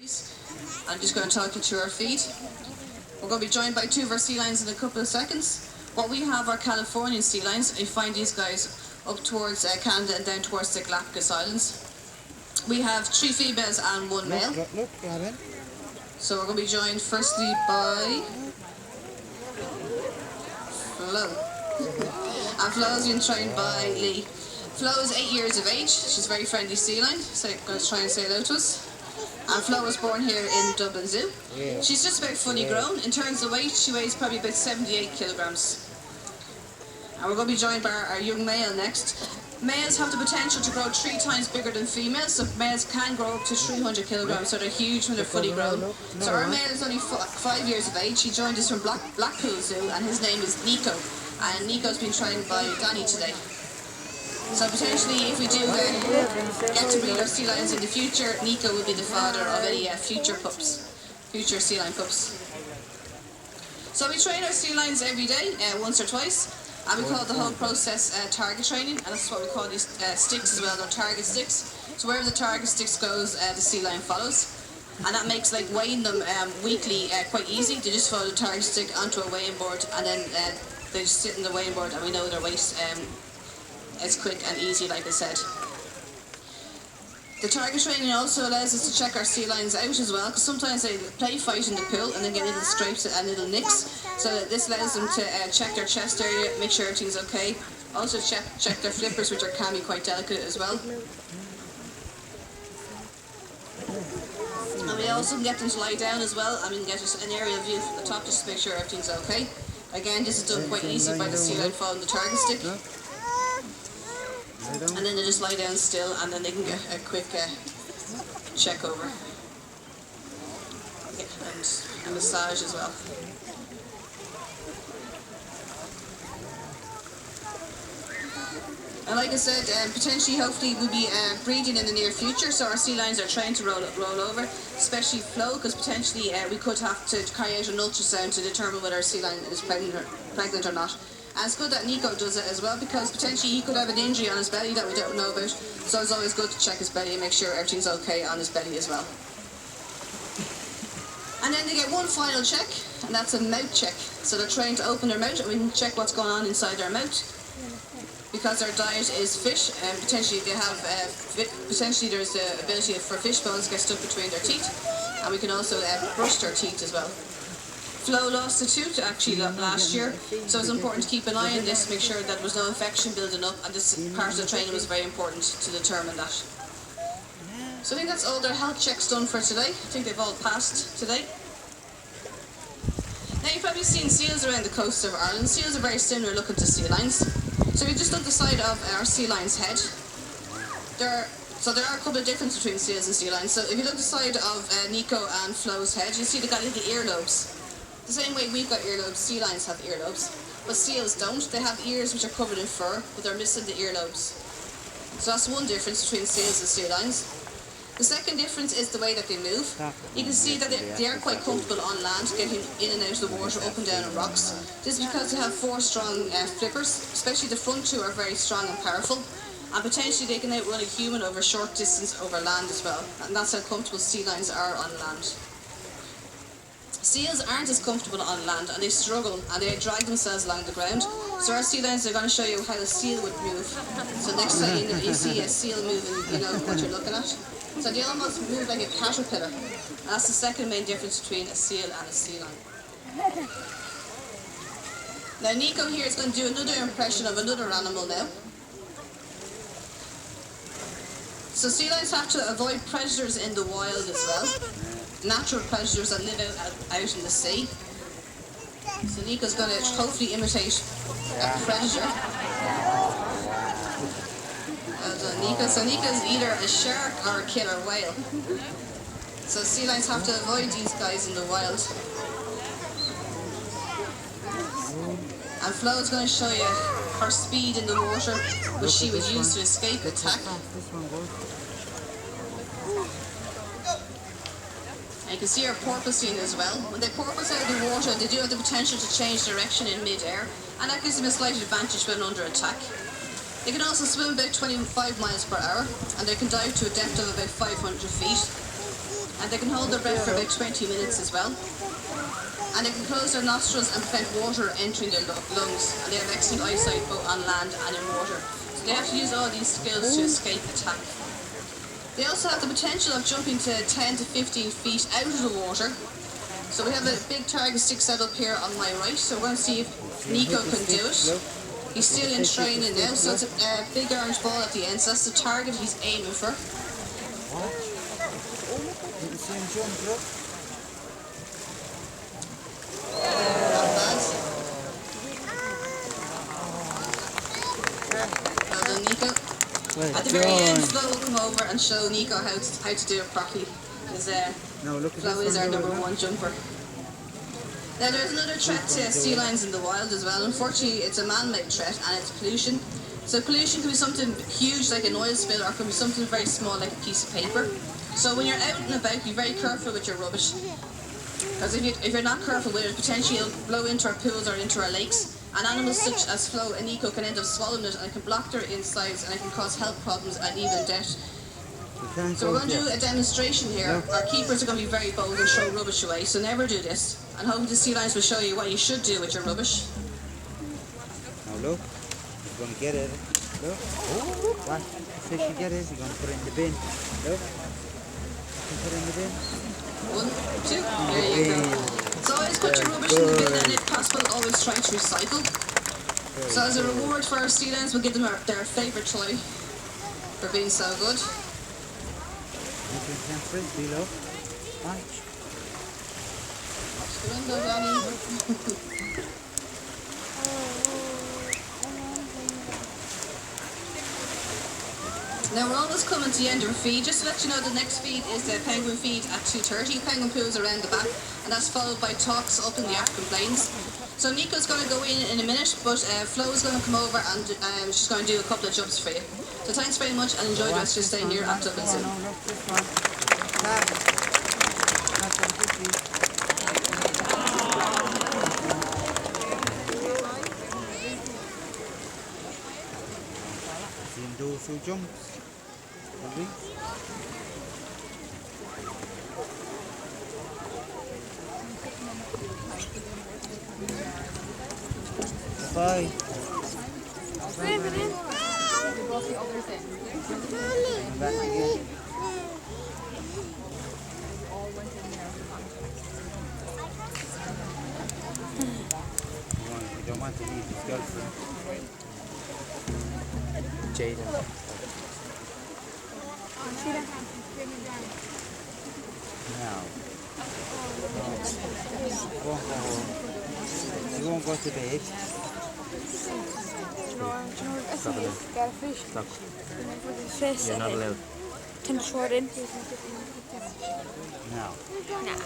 I'm just going to talk you through our feed. We're going to be joined by two of our sea lions in a couple of seconds. What we have are Californian sea lions. You find these guys up towards Canada and down towards the Galapagos Islands. We have 3 females and 1 male. So we're going to be joined firstly by Flo. And Flo is being trained by Lee. Flo is 8 years of age. She's a very friendly sea lion, so I'm going to try and say hello to us. And Flo was born here in Dublin Zoo. She's just about fully grown. In terms of weight, she weighs probably about 78 kilograms. And we're going to be joined by our young male next. Males have the potential to grow 3 times bigger than females, so males can grow up to 300 kilograms, so they're huge when they're fully grown. So our male is only 5 years of age. He joined us from Blackpool Zoo, and his name is Nico. And Nico's been trained by Danny today. So potentially, if we do get to breed our sea lions in the future, Nico will be the father of any future sea lion pups. So we train our sea lions every day, once or twice, and we call the whole process target training, and that's what we call these sticks as well. They're target sticks. So wherever the target sticks goes, the sea lion follows, and that makes like weighing them weekly quite easy. They just follow the target stick onto a weighing board, and then they just sit in the weighing board, and we know their weight. It's quick and easy, like I said. The target training also allows us to check our sea lions out as well, because sometimes they play fight in the pool and then get little scrapes and little nicks. So this allows them to check their chest area, make sure everything's okay. Also check their flippers, which can be quite delicate as well. And we also can get them to lie down as well, and we can get an aerial view from the top just to make sure everything's okay. Again, this is done quite easy by the sea lion following the target stick. And then they just lie down still, and then they can get a quick check over. Yeah, and a massage as well. And like I said, potentially, hopefully, we'll be breeding in the near future, so our sea lions are trained to roll over, especially Flo, because potentially we could have to carry out an ultrasound to determine whether our sea lion is pregnant or not. And it's good that Nico does it as well, because potentially he could have an injury on his belly that we don't know about. So it's always good to check his belly and make sure everything's okay on his belly as well. And then they get one final check, and that's a mouth check. So they're trained to open their mouth, and we can check what's going on inside their mouth. Because their diet is fish, and potentially they have potentially there's the ability for fish bones to get stuck between their teeth, and we can also brush their teeth as well. Flo lost a tooth actually last year, so it's important to keep an eye on this, make sure that there was no infection building up, and this part of the training was very important to determine that. So I think that's all their health checks done for today. I think they've all passed today. Now you've probably seen seals around the coast of Ireland. Seals are very similar looking to sea lions. So we just done the side of our sea lion's head. So there are a couple of differences between seals and sea lions. So if you look at the side of Nico and Flo's head, you see they've got little earlobes. The same way we've got earlobes, sea lions have earlobes, but seals don't. They have ears which are covered in fur, but they're missing the earlobes. So that's one difference between seals and sea lions. The second difference is the way that they move. You can see that they are quite comfortable on land, getting in and out of the water, up and down on rocks. This is because they have 4 strong flippers, especially the front 2 are very strong and powerful, and potentially they can outrun a human over a short distance over land as well, and that's how comfortable sea lions are on land. Seals aren't as comfortable on land, and they struggle and they drag themselves along the ground. So our sea lions are going to show you how a seal would move. So next time you see a seal moving, you know what you're looking at. So they almost move like a caterpillar. And that's the second main difference between a seal and a sea lion. Now Nico here is going to do another impression of another animal now. So sea lions have to avoid predators in the wild as well. Natural predators that live out in the sea. So Nico's going to hopefully imitate a predator. Well done, Nico. So Nico's either a shark or a killer whale. So sea lions have to avoid these guys in the wild. And Flo's going to show you her speed in the water, which she would use to escape attack. And you can see her porpoising as well. When they porpoise out of the water, they do have the potential to change direction in mid-air, and that gives them a slight advantage when under attack. They can also swim about 25 miles per hour, and they can dive to a depth of about 500 feet. and they can hold their breath for about 20 minutes as well. And they can close their nostrils and prevent water entering their lungs. And they have excellent eyesight both on land and in water. So they have to use all these skills to escape attack. They also have the potential of jumping to 10 to 15 feet out of the water. So we have a big target stick set up here on my right. So we're going to see if Nico can do it. He's still in training now, so it's a big orange ball at the end. So that's the target he's aiming for. Well done, Nico. At the very end, Flo will come over and show Nico how to do it properly. Because Flo is our #1 jumper. Now there's another threat to sea lions in the wild as well. Unfortunately, it's a man-made threat and it's pollution. So pollution can be something huge like an oil spill, or it can be something very small like a piece of paper. So when you're out and about, be very careful with your rubbish. Because if you're not careful with it, potentially it'll blow into our pools or into our lakes. And animals such as Flo and Nico can end up swallowing it, and it can block their insides, and it can cause health problems and even death. So we're going to do a demonstration here. Our keepers are going to be very bold and throw rubbish away, so never do this. And hopefully the sea lions will show you what you should do with your rubbish. Now look, he's going to get it. Look, what fish you get is, he's going to put it in the bin. Look, you can put it in the bin. 1, 2, there you go. So always put your rubbish in the bin, and if possible, always try to recycle. So as a reward for our sea lions, we'll give them their favourite toy for being so good. You can frisbee, look. Watch. Watch the window, Danny. Now we're almost coming to the end of our feed. Just to let you know, the next feed is the penguin feed at 2:30. Penguin pools around the back, and that's followed by talks up in the African plains. So Nico's going to go in a minute, but Flo's going to come over and she's going to do a couple of jumps for you. So thanks very much and enjoy the rest of your stay here at Dublin Zoo. See him do a few jumps. Bye. Back again. You don't want to leave his girlfriend. Jada. Now. Won't go home. You won't go to bed. Got a fish. Look. Fish. You're not allowed. Tim Short in. Now. Nah.